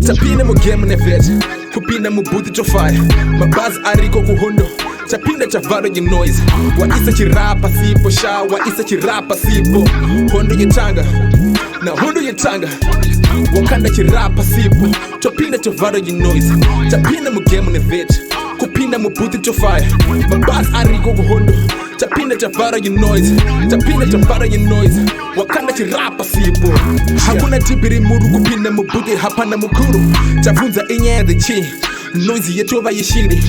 tapina mu game nevet kupina mu booth to fire mabaz ariko kuhondo tapinda chavaro ye noise wa isa chirapa sipo sha wa isa chirapa sipo hondo yetanga na hondo yetanga wakanda chirapa sipo tapinda chavaro ye noise tapina mu game nevet kupinda mu booth to fire mabaz ariko kuhondo tapinda chavaro ye noise tapinda chavaro ye noise wakanda chirapa sipo hakuna tibiri muru kupinda mu booth hapana mukuru tafunza inyende chi noisy yetova yeshiri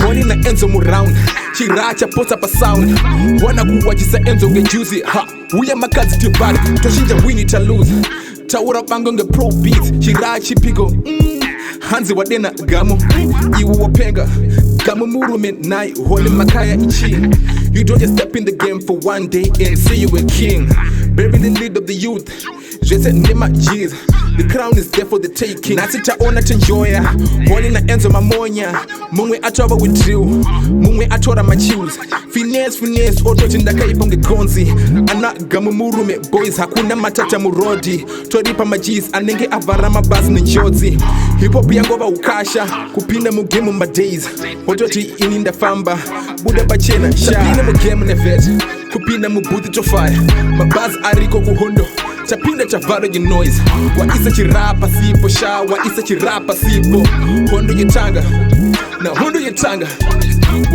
honi na enzo mu round chiracha posa pa sound wana kuwachisa enzo nge juicy ha uya makazi tibali toshinja wini ta lose taura bango nge pro beat chirachi pigo hanzi wadena gamo iwu wapenga gamo murume nai hole makaya ichi you don't just step in the game for one day and say you a king bearing the lead of the youth just nema jeez. The crown is there for the taking. Nasita ona tenjoya holi na enzo mamonya mungwe atoba withdrew mungwe atora machius finesse oto chindaka iponge konzi ana gamurume boys hakuna matata murodi toripa majis anenge avara mabasi nenjozi hip hop yango ba ukasha kupinda mu game my days ototi ininda famba buda bachena sha kupinda mu game nevet kupinda mu booth to fire mabasi ariko kuhondo tapinda chavaro ye noise wa isa chirapa sipo sha wa isa chirapa sipo hondo yetanga na hondo yetanga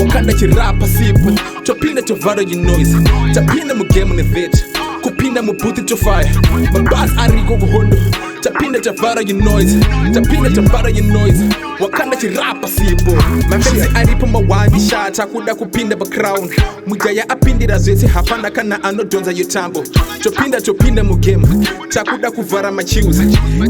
wakanda chirapa sipo tapinda chavaro ye noise tapinda mu game nevet kupinda mu booth to fire mabas ariko kuhondo tapinda chavaro ye noise tapinda chavaro ye noise wakanda chirapa sipo mafenzi aripo mawani shata kuda kupinda background mujaya apindira zvese hapana kana anodonza yetambo topinda mu game takuda kuvhara machius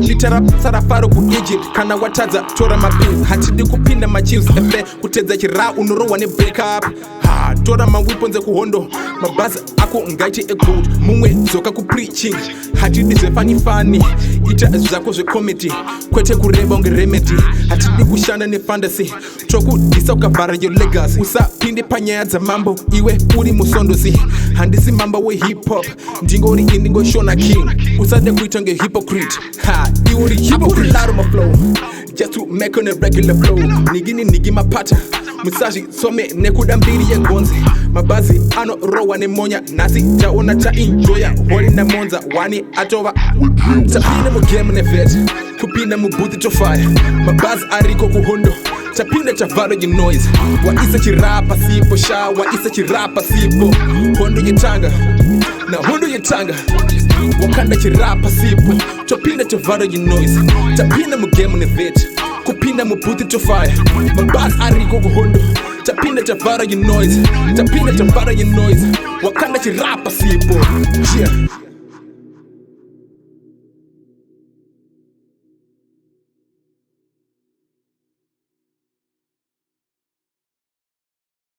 itarafaro ku Egypt kana watadza tora mapins hatidi kupinda machius efe kutedza chira unorowa ne backup ha tora maweapons ekuhondo mabhazi ako ngaiti egold mumwe dzoka ku preaching hatidi zvefani ita zvako zvekomedy kwete kureba unge remedy hatidi kushanda nefantasy tokudisa ukavhara your legacy usapinde panyaya dzamambo iwe uri musondosi handisi mamba we hip hop ndingori indingoshona king usade kuita nge hypocrite ha iwe uri hypocrite out of my flow just to make on a regular flow nigi mapata musaji some nekuda mbiri yegonzi mabazi ano rowa nemonya nasi taona ta enjoya holi na monza wani atova tapina mu game nevet kupina mu booth to fire mabazi ariko kuhondo tapinda chavaro ye noise wa isa chirapa sipo sha wa isa chirapa sipo hondo yetanga na hondo yetanga wakanda chirapa sipo tapinda chavaro ye noise tapinda mu game nevet kupinda mu booth to fire mabas ariko kuhondo tapinda chavaro ye noise tapinda chavaro ye noise wakanda chirapa sipo yeah.